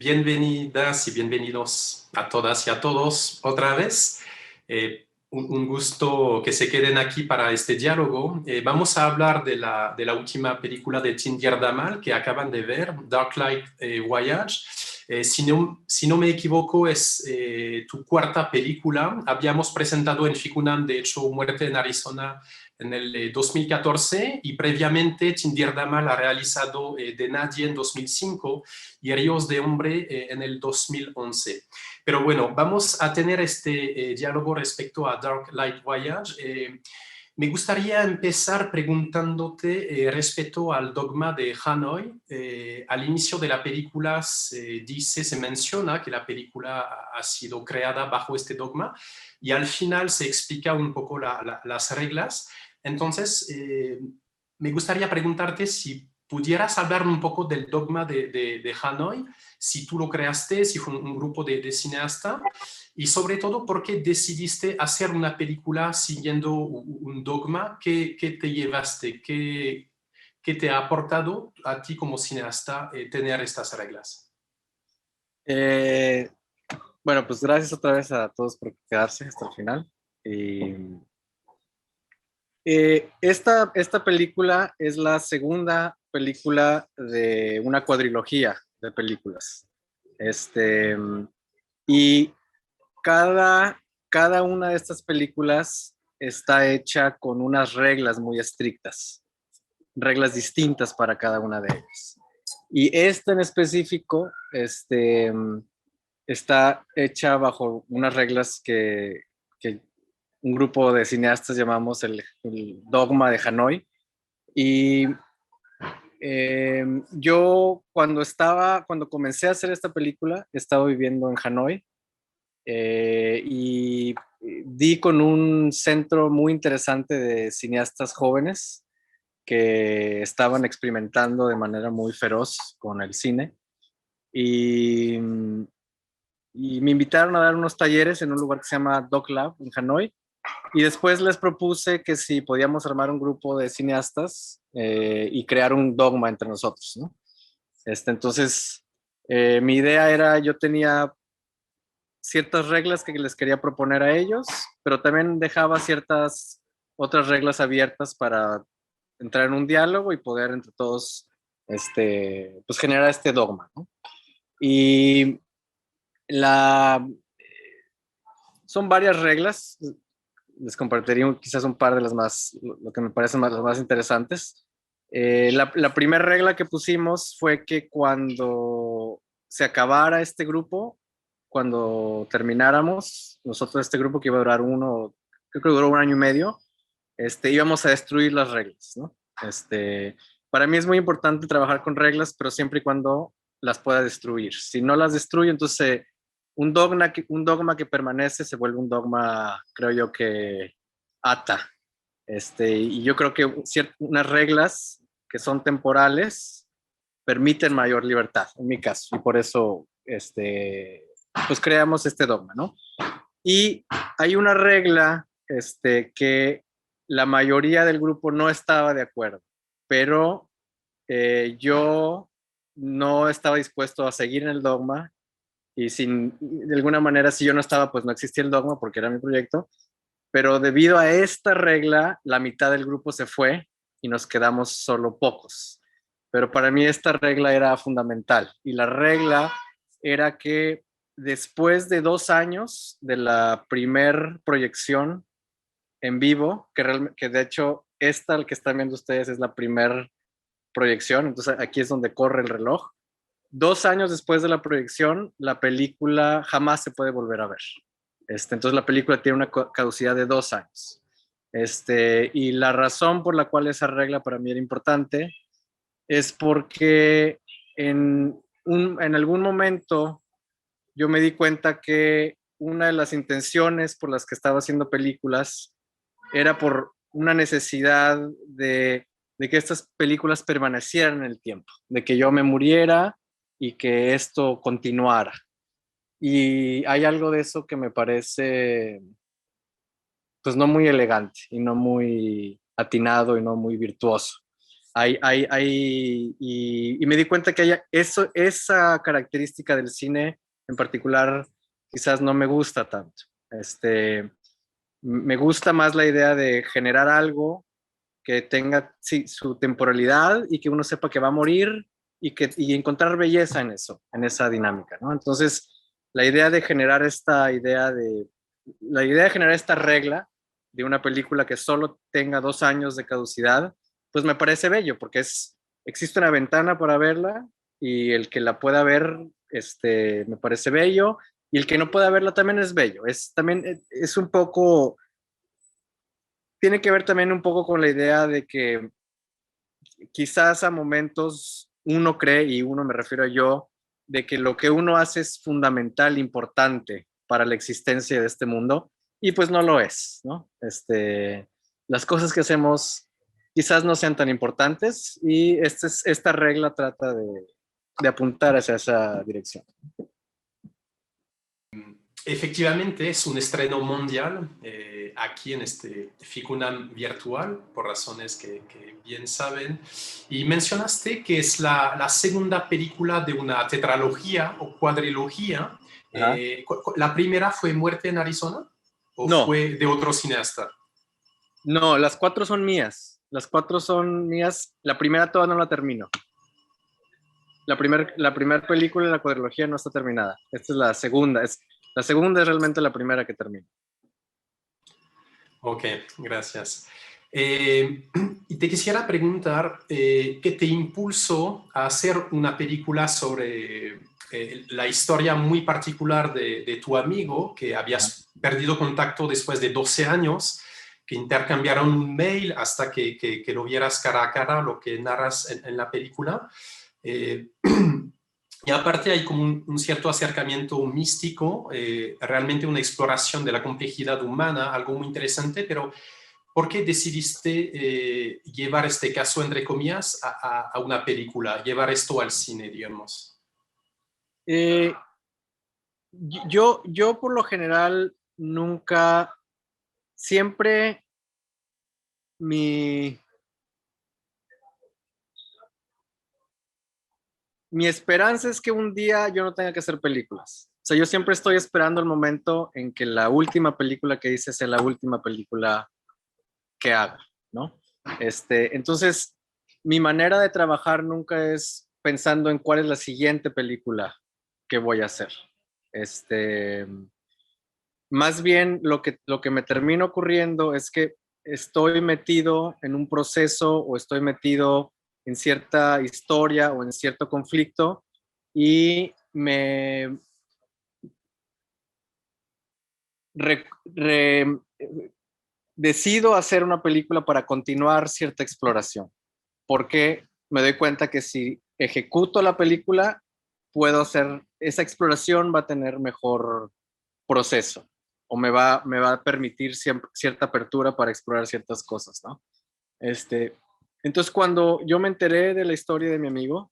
bienvenidas y bienvenidos a todas y a todos otra vez. Un gusto que se queden aquí para este diálogo. Vamos a hablar de la última película de Thindier Damal que acaban de ver, Dark Light Voyage. Si no me equivoco, es tu cuarta película. Habíamos presentado en Ficunam, de hecho, Muerte en Arizona en el 2014 y previamente Thindier Damal ha realizado De Nadie en 2005 y Ríos de Hombre en el 2011. Pero bueno, vamos a tener este diálogo respecto a Dark Light Voyage. Me gustaría empezar preguntándote respecto al dogma de Hanoi. Al inicio de la película se menciona que la película ha sido creada bajo este dogma y al final se explica un poco las reglas. Entonces, me gustaría preguntarte si pudieras hablar un poco del dogma de Hanoi, si tú lo creaste, si fue un grupo de cineastas, y sobre todo, ¿por qué decidiste hacer una película siguiendo un dogma? ¿Qué te llevaste? ¿Qué te ha aportado a ti como cineasta tener estas reglas? Eh, bueno, pues gracias otra vez a todos por quedarse hasta el final. Esta película es la segunda película de una cuadrilogía de películas. Y cada una de estas películas está hecha con unas reglas muy estrictas, reglas distintas para cada una de ellas. Y esta en específico, está hecha bajo unas reglas que un grupo de cineastas llamamos el dogma de Hanoi. Y yo cuando comencé a hacer esta película, estaba viviendo en Hanoi y di con un centro muy interesante de cineastas jóvenes que estaban experimentando de manera muy feroz con el cine. Y me invitaron a dar unos talleres en un lugar que se llama Doc Lab en Hanoi. Y después les propuse que si podíamos armar un grupo de cineastas y crear un dogma entre nosotros, ¿no? Entonces, mi idea era, yo tenía ciertas reglas que les quería proponer a ellos, pero también dejaba ciertas otras reglas abiertas para entrar en un diálogo y poder entre todos pues generar este dogma, ¿no? Y son varias reglas. Les compartiría quizás un par de las más, lo que me parecen las más interesantes. La primera regla que pusimos fue que cuando se acabara este grupo, cuando termináramos, nosotros este grupo que iba a durar creo que duró un año y medio, íbamos a destruir las reglas, ¿no? Para mí es muy importante trabajar con reglas, pero siempre y cuando las pueda destruir. Si no las destruyo, entonces un dogma que permanece se vuelve un dogma, creo yo, que ata. Y yo creo que unas reglas que son temporales permiten mayor libertad, en mi caso, y por eso pues creamos este dogma, ¿no? Y hay una regla que la mayoría del grupo no estaba de acuerdo, pero yo no estaba dispuesto a seguir en el dogma y de alguna manera, si yo no estaba, pues no existía el dogma porque era mi proyecto, pero debido a esta regla, la mitad del grupo se fue y nos quedamos solo pocos. Pero para mí esta regla era fundamental y la regla era que después de 2 años de la primer proyección en vivo, que de hecho esta que están viendo ustedes es la primer proyección, entonces aquí es donde corre el reloj. 2 años después de la proyección, la película jamás se puede volver a ver. Entonces la película tiene una caducidad de 2 años. Y la razón por la cual esa regla para mí era importante es porque en algún momento yo me di cuenta que una de las intenciones por las que estaba haciendo películas era por una necesidad de que estas películas permanecieran en el tiempo, de que yo me muriera y que esto continuara. Y hay algo de eso que me parece, pues no muy elegante y no muy atinado y no muy virtuoso. Y me di cuenta que esa característica del cine en particular quizás no me gusta tanto. Me gusta más la idea de generar algo que tenga sí, su temporalidad y que uno sepa que va a morir y encontrar belleza en eso, en esa dinámica, ¿no? Entonces, la idea de generar esta regla de una película que solo tenga 2 años de caducidad, pues me parece bello, porque existe una ventana para verla y el que la pueda ver, me parece bello, y el que no pueda verla también es bello. También es un poco, tiene que ver también un poco con la idea de que quizás a momentos uno cree, y uno me refiero a yo, de que lo que uno hace es fundamental, importante para la existencia de este mundo, y pues no lo es, ¿no? Las cosas que hacemos quizás no sean tan importantes, y esta regla trata de apuntar hacia esa dirección. Efectivamente, es un estreno mundial aquí en este FICUNAM virtual, por razones que bien saben. Y mencionaste que es la segunda película de una tetralogía o cuadrilogía. ¿La primera fue Muerte en Arizona o No, fue de otro cineasta? no, las 4 son mías. Las 4 son mías. La primera todavía no la termino. La primer película de la cuadrilogía no está terminada. Esta es la segunda. La segunda es realmente la primera que termina. Ok, gracias. Y te quisiera preguntar, ¿qué te impulsó a hacer una película sobre la historia muy particular de tu amigo, que habías perdido contacto después de 12 años, que intercambiaron un mail hasta que lo vieras cara a cara, lo que narras en la película? Eh, y aparte hay como un cierto acercamiento místico, realmente una exploración de la complejidad humana, algo muy interesante, pero ¿por qué decidiste llevar este caso, entre comillas, a una película, llevar esto al cine, digamos? Eh, yo por lo general nunca, siempre mi, mi esperanza es que un día yo no tenga que hacer películas. O sea, yo siempre estoy esperando el momento en que la última película que hice sea la última película que haga, ¿no? Entonces, mi manera de trabajar nunca es pensando en cuál es la siguiente película que voy a hacer. Más bien lo que me termina ocurriendo es que estoy metido en un proceso o estoy metido en cierta historia o en cierto conflicto y re- re- decido hacer una película para continuar cierta exploración, porque me doy cuenta que si ejecuto la película, puedo hacer, esa exploración va a tener mejor proceso o me va a permitir cierta apertura para explorar ciertas cosas, ¿no? Entonces, cuando yo me enteré de la historia de mi amigo,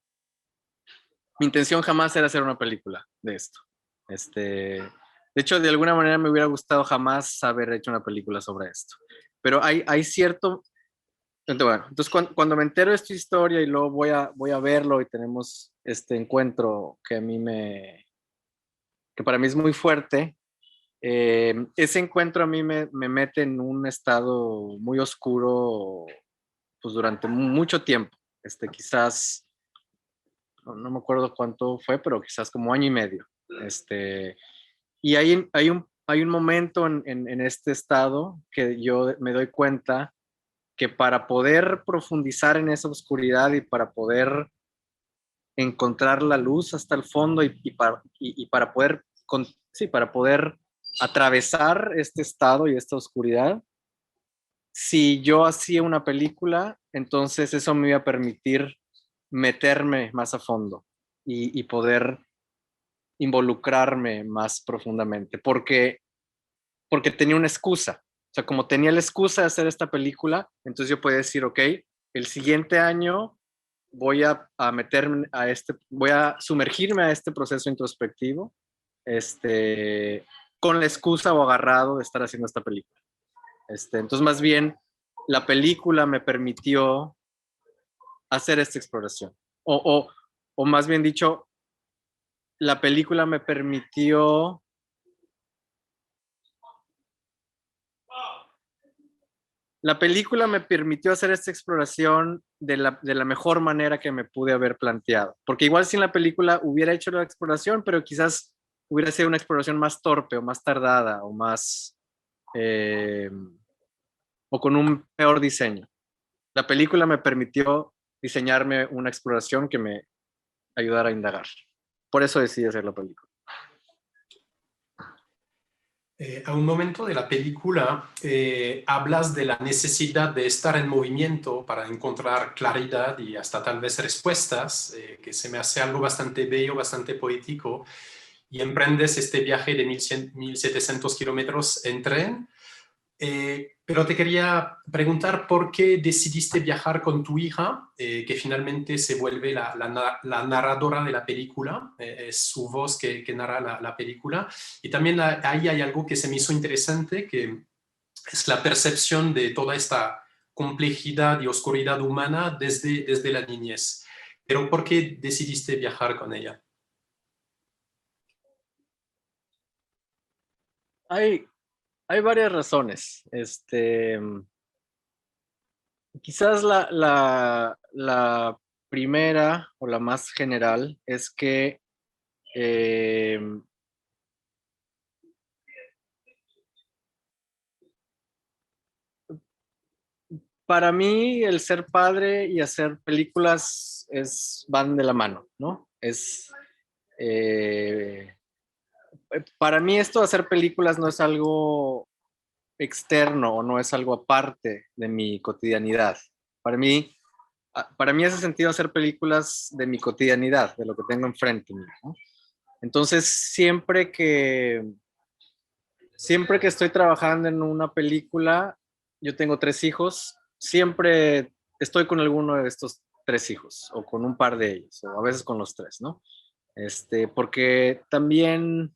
mi intención jamás era hacer una película de esto. De hecho, de alguna manera me hubiera gustado jamás haber hecho una película sobre esto. Pero hay cierto... Bueno, entonces cuando me entero de esta historia y luego voy a verlo y tenemos este encuentro que para mí es muy fuerte, ese encuentro a mí me mete en un estado muy oscuro pues durante mucho tiempo, quizás, no me acuerdo cuánto fue, pero quizás como año y medio. Y hay un momento en este estado que yo me doy cuenta que para poder profundizar en esa oscuridad y para poder encontrar la luz hasta el fondo para poder, sí, para poder atravesar este estado y esta oscuridad, si yo hacía una película, entonces eso me iba a permitir meterme más a fondo y poder involucrarme más profundamente, porque tenía una excusa. O sea, como tenía la excusa de hacer esta película, entonces yo podía decir, ok, el siguiente año voy a sumergirme a este proceso introspectivo, con la excusa o agarrado de estar haciendo esta película. Entonces, más bien, la película me permitió hacer esta exploración. O más bien dicho, la película me permitió hacer esta exploración de la mejor manera que me pude haber planteado. Porque igual sin la película hubiera hecho la exploración, pero quizás hubiera sido una exploración más torpe o más tardada o más... o con un peor diseño. La película me permitió diseñarme una exploración que me ayudara a indagar. Por eso decidí hacer la película. A un momento de la película hablas de la necesidad de estar en movimiento para encontrar claridad y hasta tal vez respuestas, que se me hace algo bastante bello, bastante poético, y emprendes este viaje de 1700 kilómetros en tren. Pero te quería preguntar por qué decidiste viajar con tu hija, que finalmente se vuelve la narradora de la película, es su voz que narra la película. Y también ahí hay algo que se me hizo interesante, que es la percepción de toda esta complejidad y oscuridad humana desde la niñez. Pero ¿por qué decidiste viajar con ella? Hay varias razones. Quizás la primera o la más general es que para mí el ser padre y hacer películas van de la mano, ¿no? Para mí esto de hacer películas no es algo externo o no es algo aparte de mi cotidianidad. Para mí, hace sentido hacer películas de mi cotidianidad, de lo que tengo enfrente mío, ¿no? Entonces, siempre que estoy trabajando en una película, yo tengo 3 hijos, siempre estoy con alguno de estos 3 hijos o con un par de ellos, o a veces con los 3, ¿no? Porque también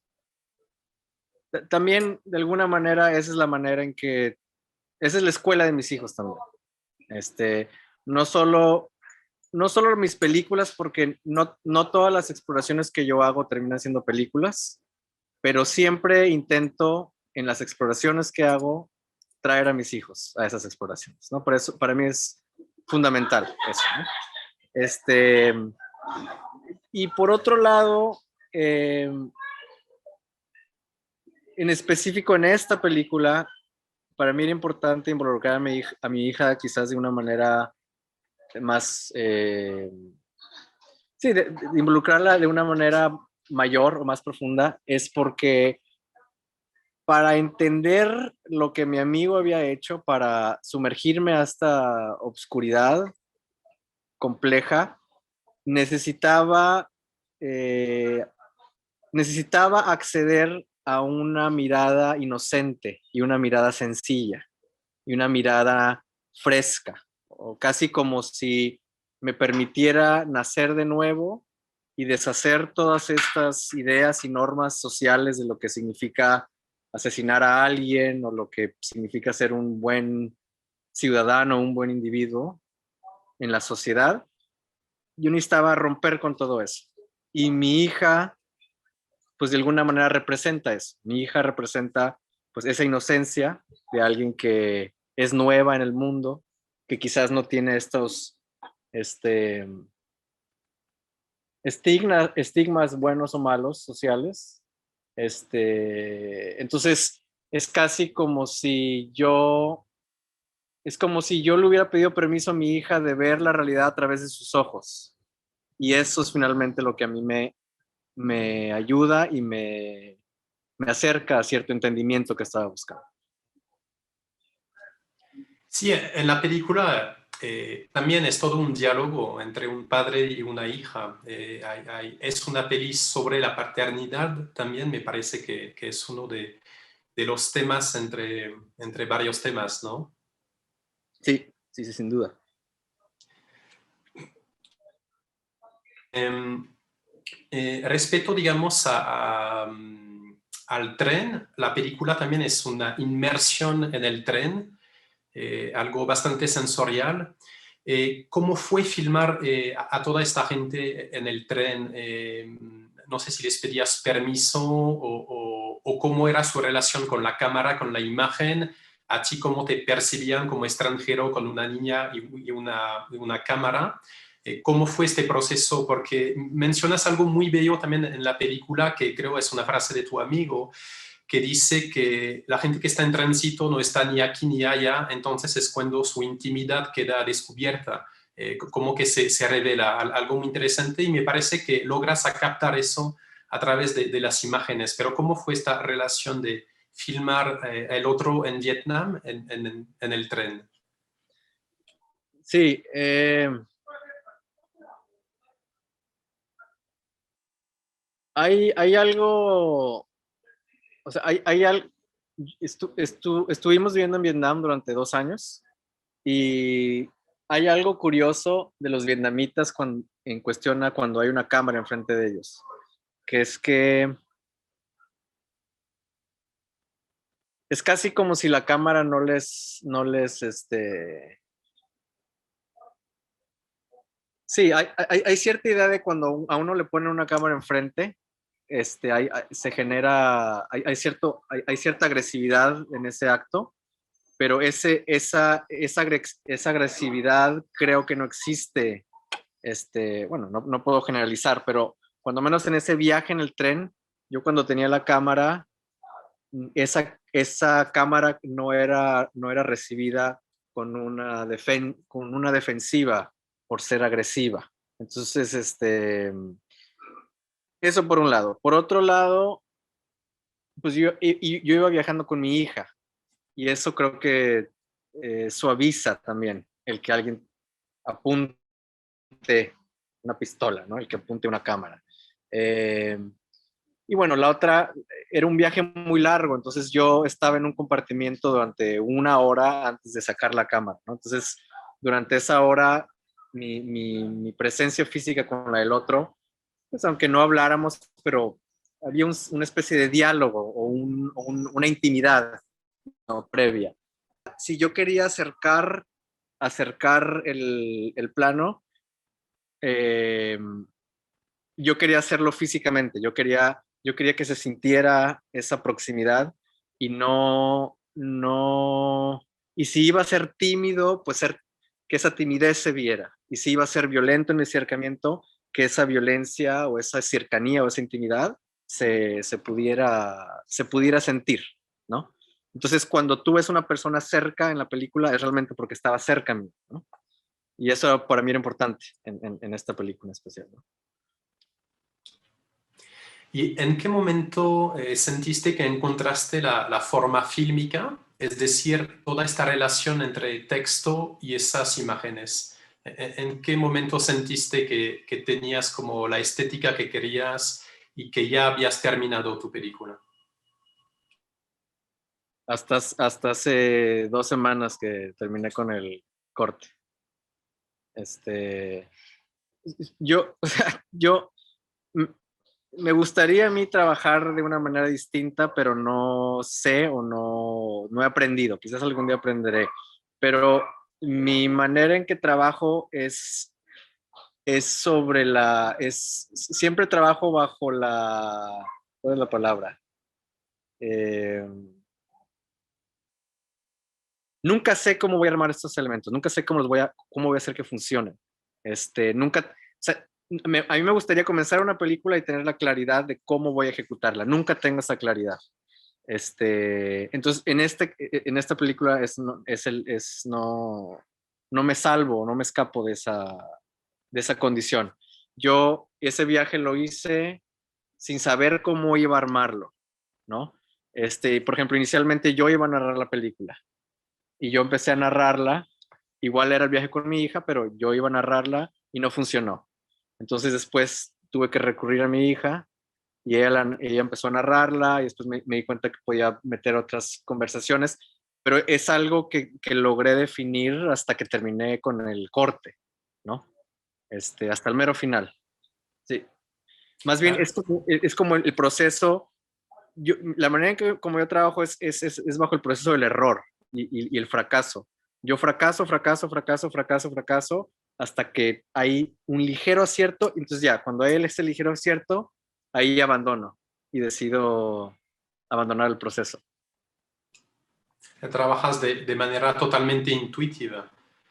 de alguna manera esa es la manera en que, esa es la escuela de mis hijos también. No solo mis películas, porque no todas las exploraciones que yo hago terminan siendo películas, pero siempre intento en las exploraciones que hago traer a mis hijos a esas exploraciones, ¿no? Por eso para mí es fundamental eso, ¿no? Y por otro lado, en específico en esta película, para mí era importante involucrar a mi hija quizás de una manera más, sí, de involucrarla de una manera mayor o más profunda, es porque para entender lo que mi amigo había hecho para sumergirme a esta obscuridad compleja, necesitaba acceder a una mirada inocente y una mirada sencilla y una mirada fresca, o casi como si me permitiera nacer de nuevo y deshacer todas estas ideas y normas sociales de lo que significa asesinar a alguien o lo que significa ser un buen ciudadano, un buen individuo en la sociedad. Yo necesitaba romper con todo eso. Y mi hija, pues de alguna manera representa eso. Mi hija representa pues esa inocencia de alguien que es nueva en el mundo, que quizás no tiene estos estigmas buenos o malos sociales. Entonces es casi como si es como si yo le hubiera pedido permiso a mi hija de ver la realidad a través de sus ojos. Y eso es finalmente lo que a mí me ayuda y me acerca a cierto entendimiento que estaba buscando. Sí, en la película también es todo un diálogo entre un padre y una hija. Es una peli sobre la paternidad también, me parece que es uno de los temas entre varios temas, ¿no? Sí, sí, sí, sin duda. Respecto, digamos, al tren, la película también es una inmersión en el tren, algo bastante sensorial. ¿Cómo fue filmar a toda esta gente en el tren? No sé si les pedías permiso o cómo era su relación con la cámara, con la imagen, a ti cómo te percibían como extranjero con una niña y una cámara. ¿Cómo fue este proceso? Porque mencionas algo muy bello también en la película, que creo es una frase de tu amigo, que dice que la gente que está en tránsito no está ni aquí ni allá, entonces es cuando su intimidad queda descubierta, como que se revela algo muy interesante y me parece que logras captar eso a través de las imágenes. Pero ¿cómo fue esta relación de filmar el otro en Vietnam en el tren? Sí, hay algo, o sea, estuvimos viviendo en Vietnam durante 2 años y hay algo curioso de los vietnamitas en cuestión a cuando hay una cámara enfrente de ellos, que es que es casi como si la cámara sí, hay cierta idea de cuando a uno le ponen una cámara enfrente, se genera, hay cierta agresividad en ese acto, pero esa agresividad creo que no existe, bueno, no puedo generalizar, pero cuando menos en ese viaje en el tren, yo cuando tenía la cámara, esa cámara no era recibida con una defensiva por ser agresiva. Entonces, eso por un lado. Por otro lado, pues yo iba viajando con mi hija y eso creo que suaviza también el que alguien apunte una pistola, ¿no? El que apunte una cámara. Y bueno, la otra era un viaje muy largo, entonces yo estaba en un compartimiento durante 1 hora antes de sacar la cámara, ¿no? Entonces, durante esa hora, mi presencia física con la del otro, pues aunque no habláramos, pero había una especie de diálogo una intimidad, ¿no? Previa. Si yo quería acercar el plano, eh, yo quería hacerlo físicamente, yo quería que se sintiera esa proximidad y y si iba a ser tímido, pues que esa timidez se viera, y si iba a ser violento en mi acercamiento, que esa violencia o esa cercanía o esa intimidad se pudiera sentir, ¿no? Entonces, cuando tú ves una persona cerca en la película, es realmente porque estaba cerca a mí, ¿no? Y eso para mí era importante en esta película especial, ¿no? ¿Y en qué momento sentiste que encontraste la forma fílmica? Es decir, toda esta relación entre texto y esas imágenes. ¿En qué momento sentiste que tenías como la estética que querías y que ya habías terminado tu película? Hasta hace 2 semanas que terminé con el corte. Este, o sea, me gustaría a mí trabajar de una manera distinta, pero no sé o no he aprendido. Quizás algún día aprenderé. Pero mi manera en que trabajo siempre trabajo bajo ¿cuál es la palabra? Eh, Nunca sé cómo voy a armar estos elementos, nunca sé cómo voy a hacer que funcionen. Nunca, o sea, a mí me gustaría comenzar una película y tener la claridad de cómo voy a ejecutarla. Nunca tengo esa claridad. Entonces, en esta película no me salvo, no me escapo de esa condición. Yo ese viaje lo hice sin saber cómo iba a armarlo, ¿no? Por ejemplo, inicialmente yo iba a narrar la película y yo empecé a narrarla. Igual era el viaje con mi hija, pero yo iba a narrarla y no funcionó. Entonces después tuve que recurrir a mi hija y ella empezó a narrarla y después me di cuenta que podía meter otras conversaciones, pero es algo que logré definir hasta que terminé con el corte, ¿no? Hasta el mero final. Sí. Más bien Claro. es como el proceso. La manera en que como yo trabajo es bajo el proceso del error y el fracaso. Yo fracaso, fracaso, fracaso, fracaso, fracaso, hasta que hay un ligero acierto. Entonces ya, cuando hay ese ligero acierto, ahí abandono y decido abandonar el proceso. Trabajas de manera totalmente intuitiva.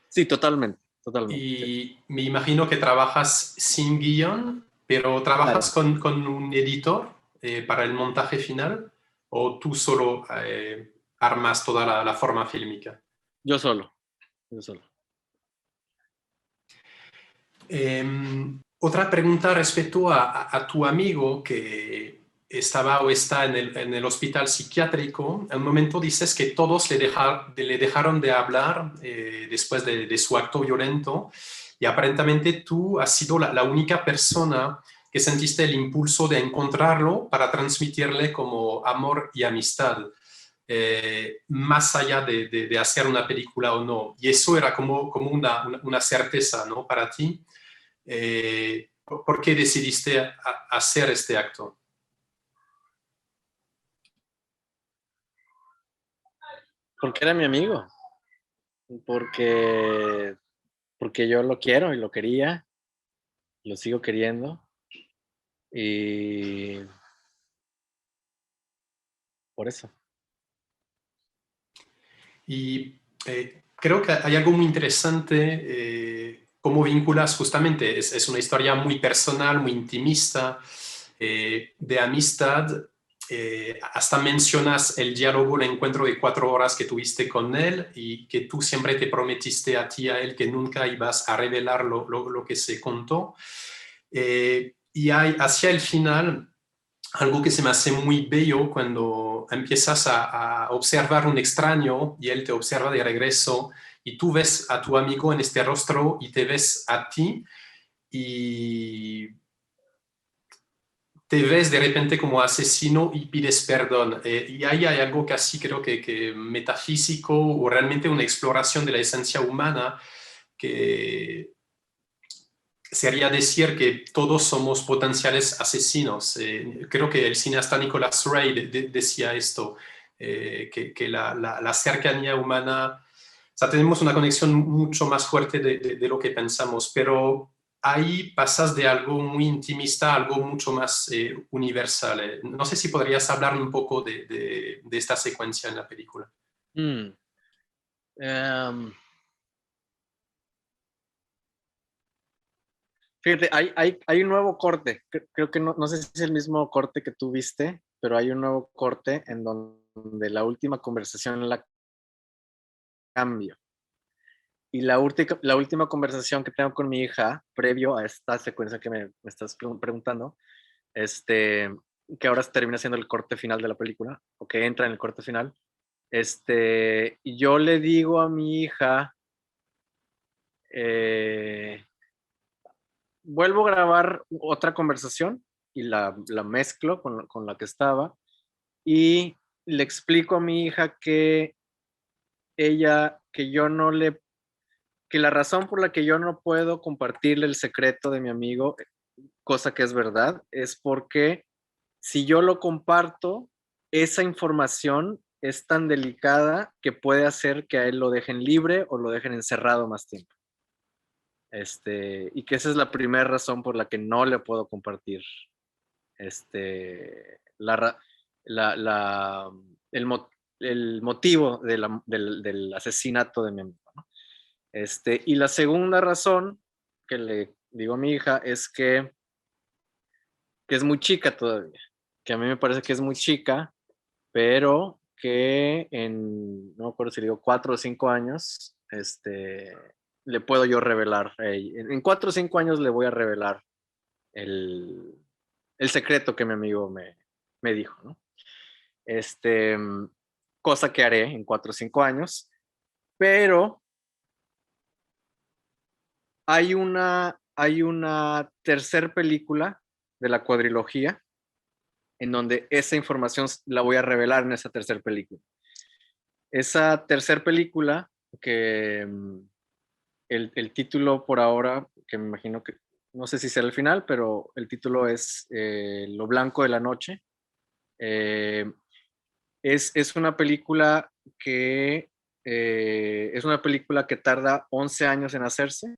Sí, totalmente, totalmente. Sí. Y me imagino que trabajas sin guión, pero Claro, ¿trabajas con un editor para el montaje final o tú solo armas toda la forma fílmica? yo solo, yo solo. Otra pregunta respecto a tu amigo que estaba o está en el hospital psiquiátrico. En un momento dices que todos le dejaron de hablar después de su acto violento y aparentemente tú has sido la única persona que sentiste el impulso de encontrarlo para transmitirle como amor y amistad. Más allá de hacer una película o no. Y eso era como una certeza, ¿no? Para ti. ¿Por qué decidiste hacer este acto? Porque era mi amigo, porque, porque yo lo quiero y lo quería, lo sigo queriendo y por eso. Y creo que hay algo muy interesante, cómo vinculas justamente, es una historia muy personal, muy intimista, de amistad. Hasta mencionas el diálogo, el encuentro de 4 horas que tuviste con él y que tú siempre te prometiste a ti, a él, que nunca ibas a revelar lo que se contó. Y hay, hacia el final, algo que se me hace muy bello cuando empiezas a observar un extraño y él te observa de regreso y tú ves a tu amigo en este rostro y te ves a ti y te ves de repente como asesino y pides perdón. Y ahí hay algo casi creo que metafísico o realmente una exploración de la esencia humana que sería decir que todos somos potenciales asesinos. Creo que el cineasta Nicholas Ray decía esto, que la cercanía humana, o sea, tenemos una conexión mucho más fuerte de lo que pensamos, pero ahí pasas de algo muy intimista a algo mucho más universal. No sé si podrías hablar un poco de esta secuencia en la película. Mm, em, Fíjate, hay un nuevo corte. Creo que no sé si es el mismo corte que tú viste, pero hay un nuevo corte en donde la última conversación la cambio. Y la última conversación que tengo con mi hija, previo a esta secuencia que me estás preguntando, que ahora termina siendo el corte final de la película, o que entra en el corte final, y yo le digo a mi hija, eh, vuelvo a grabar otra conversación y la mezclo con la que estaba y le explico a mi hija que ella, que yo no le, que la razón por la que yo no puedo compartirle el secreto de mi amigo, cosa que es verdad, es porque si yo lo comparto, esa información es tan delicada que puede hacer que a él lo dejen libre o lo dejen encerrado más tiempo. Y que esa es la primera razón por la que no le puedo compartir la, la, el, el, motivo del asesinato de mi amigo, ¿no? Y la segunda razón que le digo a mi hija es que es muy chica todavía, que a mí me parece que es muy chica, pero que no me acuerdo si digo 4 o 5 años, le puedo yo revelar. En 4 o 5 años le voy a revelar el, el secreto que mi amigo me dijo, ¿no? Este, Cosa que haré en 4 o 5 años, pero hay una tercer película de la cuadrilogía en donde esa información la voy a revelar en esa tercer película. Esa tercer película, que el título por ahora, que me imagino que, no sé si será el final, pero el título es Lo Blanco de la Noche. Eh, es una película que Es una película que tarda 11 años en hacerse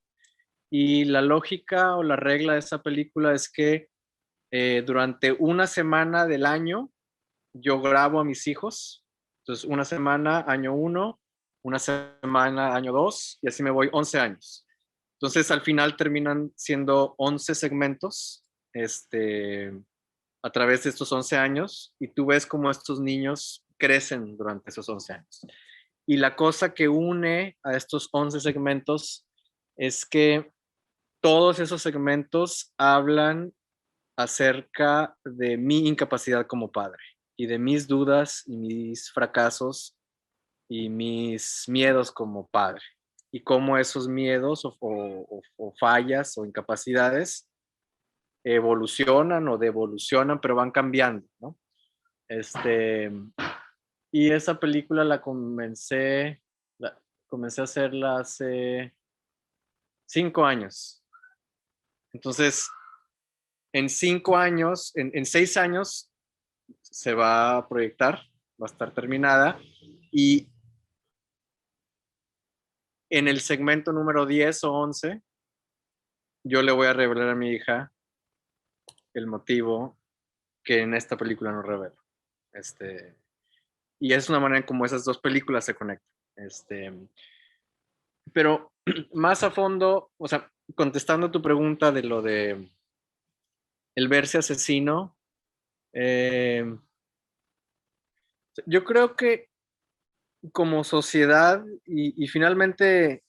y la lógica o la regla de esa película es que durante una semana del año yo grabo a mis hijos. Entonces, una semana, año 1, una semana, año 2, y así me voy 11 años. Entonces, al final terminan siendo 11 segmentos a través de estos 11 años, y tú ves cómo estos niños crecen durante esos 11 años. Y la cosa que une a estos 11 segmentos es que todos esos segmentos hablan acerca de mi incapacidad como padre y de mis dudas y mis fracasos y mis miedos como padre y cómo esos miedos o fallas o incapacidades evolucionan o devolucionan, pero van cambiando, ¿no? Y esa película comencé a hacerla hace 5 años. Entonces, en 5 años, en 6 años, se va a proyectar, va a estar terminada. Y en el segmento número 10 o 11, yo le voy a revelar a mi hija el motivo que en esta película no revelo. Y es una manera en cómo esas dos películas se conectan. Pero más a fondo, o sea, contestando tu pregunta de lo de el verse asesino, yo creo que como sociedad y finalmente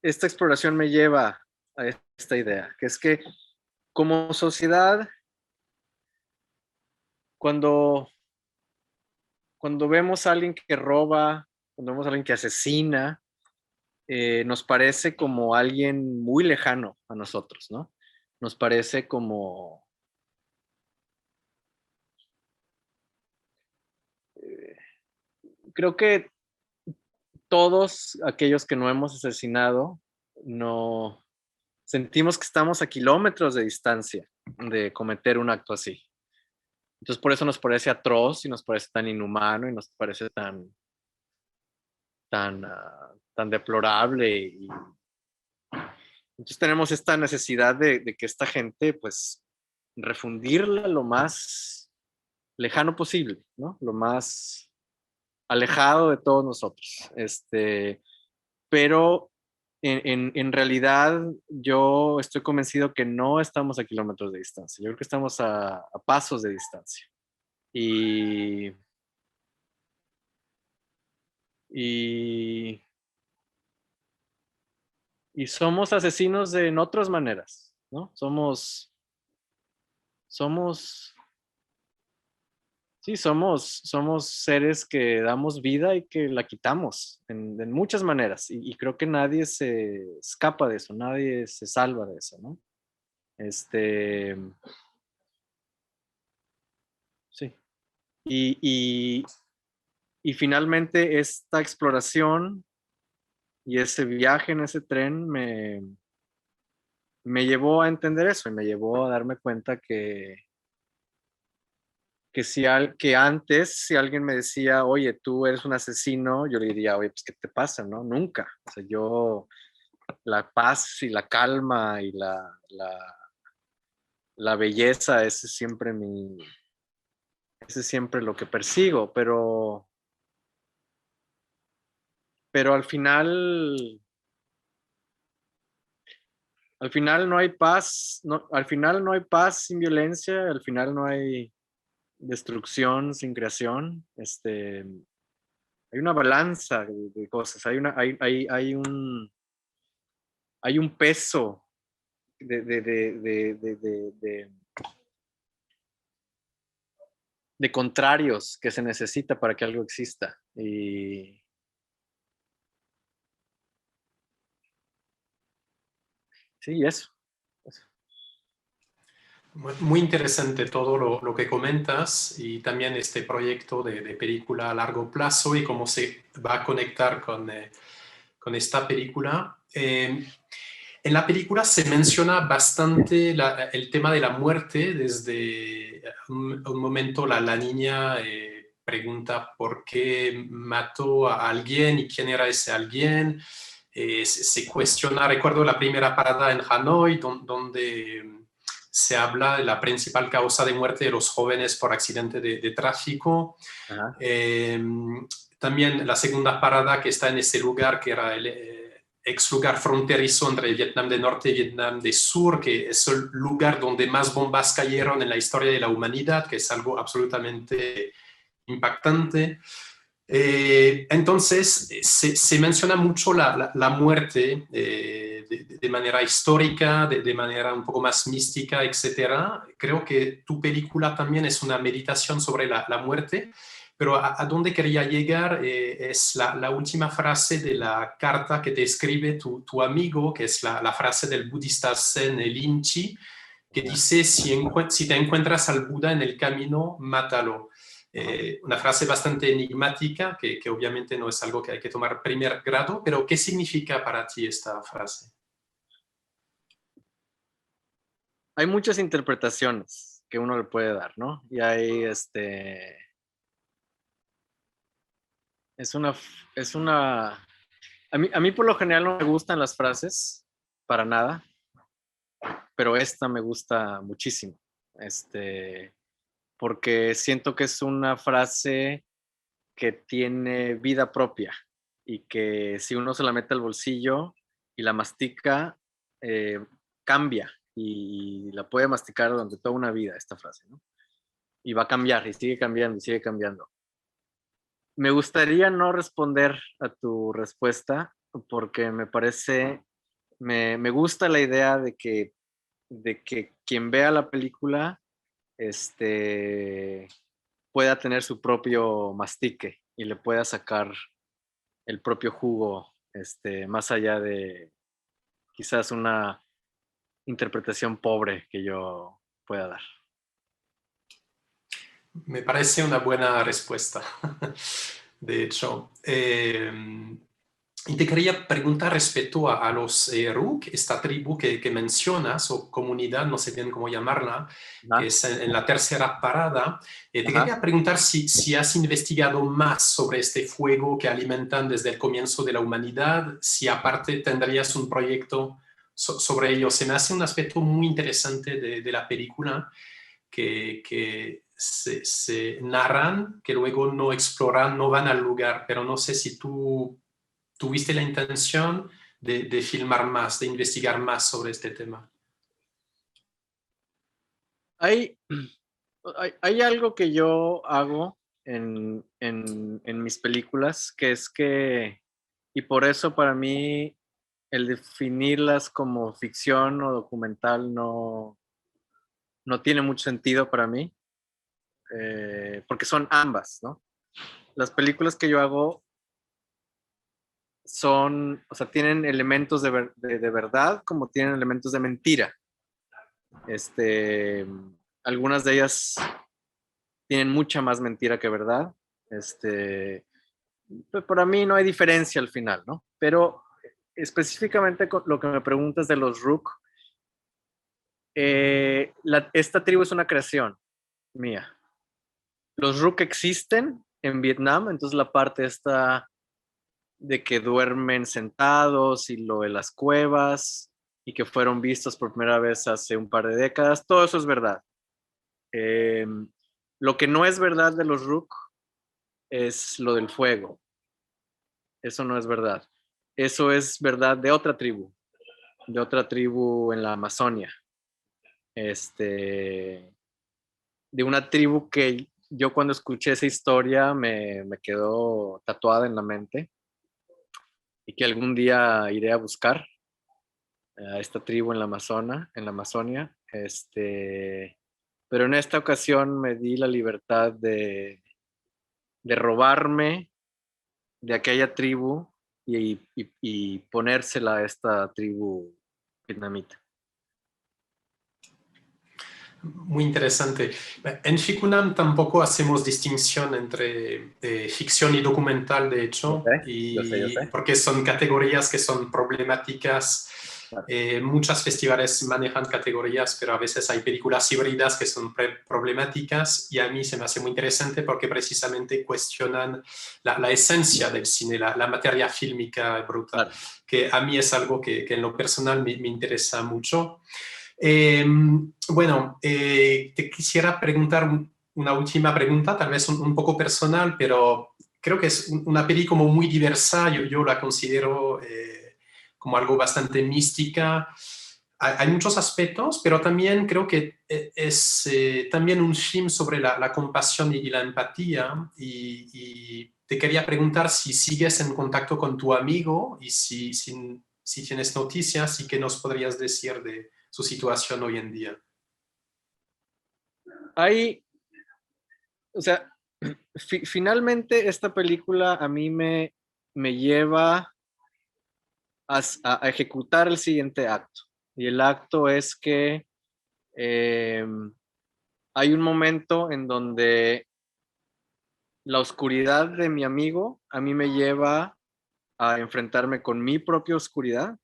esta exploración me lleva a esta idea, que es que como sociedad, cuando, cuando vemos a alguien que roba, cuando vemos a alguien que asesina, nos parece como alguien muy lejano a nosotros, ¿no? Nos parece como... creo que todos aquellos que no hemos asesinado, no sentimos que estamos a kilómetros de distancia de cometer un acto así. Entonces por eso nos parece atroz y nos parece tan inhumano y nos parece tan deplorable. Y entonces tenemos esta necesidad de que esta gente, pues, refundirla lo más lejano posible, ¿no? Lo más alejado de todos nosotros. Pero en realidad yo estoy convencido que no estamos a kilómetros de distancia. Yo creo que estamos a pasos de distancia. Y, y, y somos asesinos en otras maneras, ¿no? Somos, sí, somos seres que damos vida y que la quitamos en muchas maneras. Y creo que nadie se escapa de eso, nadie se salva de eso, ¿no? Sí. Y, y finalmente esta exploración y ese viaje en ese tren me llevó a entender eso y me llevó a darme cuenta que antes, si alguien me decía, oye, tú eres un asesino, yo le diría, oye, pues, ¿qué te pasa? ¿No? Nunca. O sea, yo, la paz y la calma y la belleza, ese es siempre lo que persigo, pero al final no hay paz, no, al final no hay paz sin violencia, al final no hay destrucción sin creación. Hay una balanza de cosas, hay un peso de, de, de, de, de, de, de- de contrarios que se necesita para que algo exista. Y sí, eso. Muy interesante todo lo que comentas y también este proyecto de película a largo plazo y cómo se va a conectar con esta película. En la película se menciona bastante el tema de la muerte desde un momento la niña pregunta por qué mató a alguien y quién era ese alguien. Se cuestiona, recuerdo la primera parada en Hanoi, donde se habla de la principal causa de muerte de los jóvenes por accidente de tráfico. También la segunda parada que está en ese lugar, que era el ex lugar fronterizo entre Vietnam del Norte y Vietnam del Sur, que es el lugar donde más bombas cayeron en la historia de la humanidad, que es algo absolutamente impactante. Entonces, se menciona mucho la muerte de manera histórica, de manera un poco más mística, etc. Creo que tu película también es una meditación sobre la muerte, pero a dónde quería llegar es la última frase de la carta que te escribe tu amigo, que es la frase del budista zen Linchi, que dice, si te encuentras al Buda en el camino, mátalo. Una frase bastante enigmática, que obviamente no es algo que hay que tomar primer grado, pero ¿qué significa para ti esta frase? Hay muchas interpretaciones que uno le puede dar, ¿no? Y hay, es una, a mí por lo general no me gustan las frases, para nada, pero esta me gusta muchísimo, porque siento que es una frase que tiene vida propia y que si uno se la mete al bolsillo y la mastica, cambia y la puede masticar durante toda una vida esta frase, ¿no? Y va a cambiar y sigue cambiando y sigue cambiando. Me gustaría no responder a tu respuesta porque me parece, me gusta la idea de que quien vea la película pueda tener su propio mastique y le pueda sacar el propio jugo, más allá de quizás una interpretación pobre que yo pueda dar. Me parece una buena respuesta, de hecho. Y te quería preguntar respecto a los Rook, esta tribu que mencionas, o comunidad, no sé bien cómo llamarla, que es en la tercera parada. Te quería preguntar si has investigado más sobre este fuego que alimentan desde el comienzo de la humanidad, si aparte tendrías un proyecto sobre ello. Se me hace un aspecto muy interesante de la película, que se narran, que luego no exploran, no van al lugar, pero no sé si tú tuviste la intención de filmar más, de investigar más sobre este tema. Hay algo que yo hago en mis películas, que es que, y por eso para mí el definirlas como ficción o documental no tiene mucho sentido para mí, porque son ambas, ¿no? Las películas que yo hago son, o sea, tienen elementos de verdad como tienen elementos de mentira. Algunas de ellas tienen mucha más mentira que verdad. Para mí no hay diferencia al final, ¿no? Pero específicamente con lo que me preguntas de los Rook, esta tribu es una creación mía. Los Rook existen en Vietnam, entonces la parte esta de que duermen sentados y lo de las cuevas y que fueron vistos por primera vez hace un par de décadas, todo eso es verdad. Lo que no es verdad de los Rook es lo del fuego. Eso no es verdad. Eso es verdad de otra tribu en la Amazonia. De una tribu que yo cuando escuché esa historia me quedó tatuada en la mente y que algún día iré a buscar a esta tribu en la Amazonia. Pero en esta ocasión me di la libertad de robarme de aquella tribu y ponérsela a esta tribu vietnamita. Muy interesante. En Ficunam tampoco hacemos distinción entre ficción y documental, de hecho, Yo sé. porque son categorías que son problemáticas Claro. Muchos festivales manejan categorías, pero a veces hay películas híbridas que son problemáticas y a mí se me hace muy interesante porque precisamente cuestionan la esencia del cine, la materia fílmica bruta, Claro. que a mí es algo que en lo personal me interesa mucho. Bueno, te quisiera preguntar una última pregunta, tal vez un poco personal, pero creo que es una peli como muy diversa, yo la considero como algo bastante mística. Hay muchos aspectos, pero también creo que es también un film sobre la compasión y la empatía. Y te quería preguntar si sigues en contacto con tu amigo y si tienes noticias y qué nos podrías decir de su situación hoy en día. Hay, o sea, finalmente esta película a mí me lleva a ejecutar el siguiente acto. Y el acto es que eh, hay un momento en donde la oscuridad de mi amigo a mí me lleva a enfrentarme con mi propia oscuridad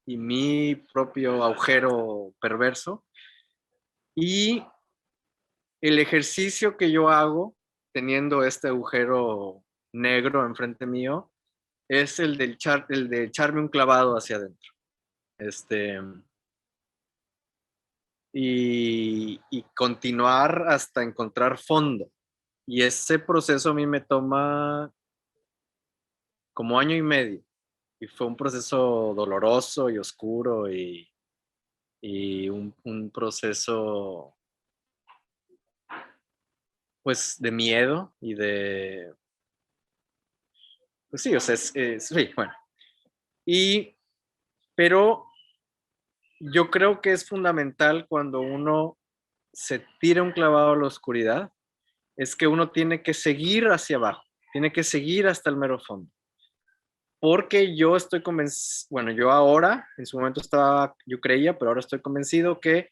y mi propio agujero perverso. Y el ejercicio que yo hago teniendo este agujero negro enfrente mío es el de echarme un clavado hacia adentro. Este, y continuar hasta encontrar fondo. Y ese proceso a mí me toma como año y medio. Y fue un proceso doloroso y oscuro y un proceso pues de miedo y de... Pues sí, o sea, sí, bueno. Y, pero yo creo que es fundamental cuando uno se tira un clavado a la oscuridad, es que uno tiene que seguir hacia abajo, tiene que seguir hasta el mero fondo. Porque yo estoy convencido, bueno, yo ahora, en su momento estaba, yo creía, pero ahora estoy convencido que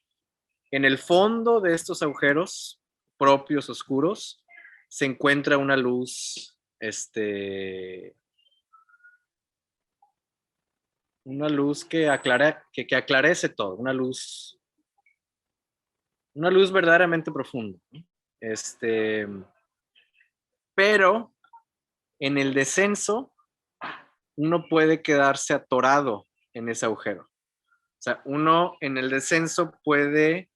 en el fondo de estos agujeros propios oscuros se encuentra una luz, una luz que que aclarece todo, una luz verdaderamente profunda. Este, pero en el descenso uno puede quedarse atorado en ese agujero. O sea, uno en el descenso puede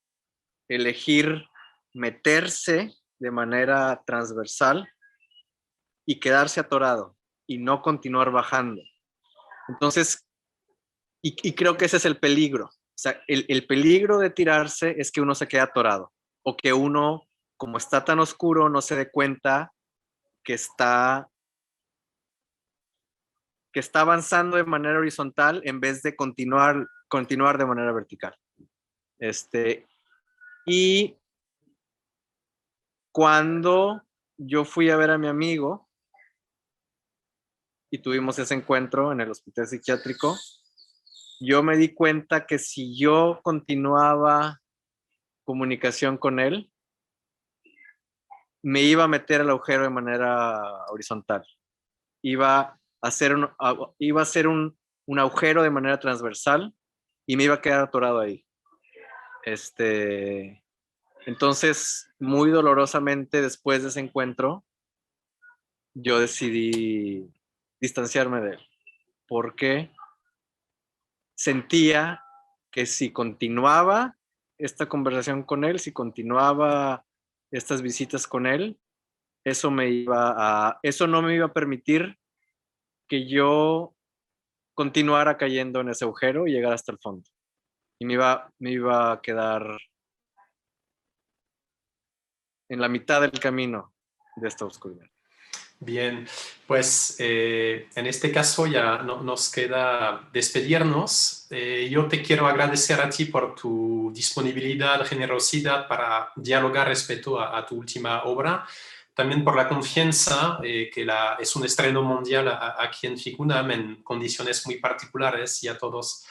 elegir meterse de manera transversal y quedarse atorado y no continuar bajando. Entonces, y creo que ese es el peligro. O sea, el peligro de tirarse es que uno se quede atorado o que uno, como está tan oscuro, no se dé cuenta que está avanzando de manera horizontal en vez de continuar de manera vertical. Y cuando yo fui a ver a mi amigo y tuvimos ese encuentro en el hospital psiquiátrico, yo me di cuenta que si yo continuaba comunicación con él, me iba a meter al agujero de manera horizontal. Iba a ser un agujero de manera transversal y me iba a quedar atorado ahí. Entonces, muy dolorosamente después de ese encuentro, yo decidí distanciarme de él, porque sentía que si continuaba esta conversación con él, si continuaba estas visitas con él, eso no me iba a permitir que yo continuara cayendo en ese agujero y llegar hasta el fondo. Y me iba a quedar en la mitad del camino de esta oscuridad. Bien, pues en este caso ya nos queda despedirnos. Yo te quiero agradecer a ti por tu disponibilidad, generosidad para dialogar respecto a tu última obra. También por la confianza, que es un estreno mundial aquí en FICUNAM en condiciones muy particulares y a todos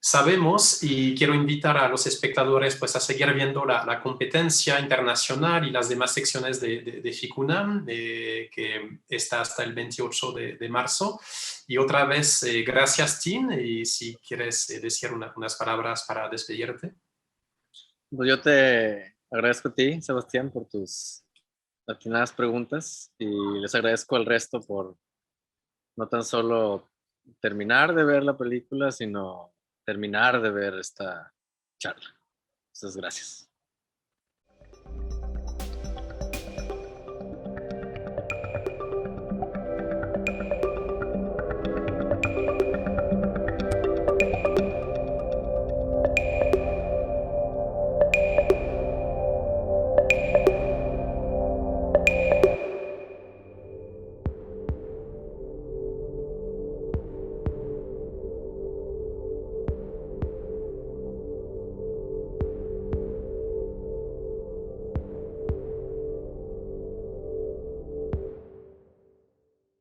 sabemos y quiero invitar a los espectadores pues, a seguir viendo la competencia internacional y las demás secciones de FICUNAM, que está hasta el 28 de marzo. Y otra vez, gracias, Tim, y si quieres decir unas palabras para despedirte. Pues yo te agradezco a ti, Sebastián, por tus atinadas preguntas y les agradezco al resto por no tan solo terminar de ver la película, sino terminar de ver esta charla. Muchas gracias.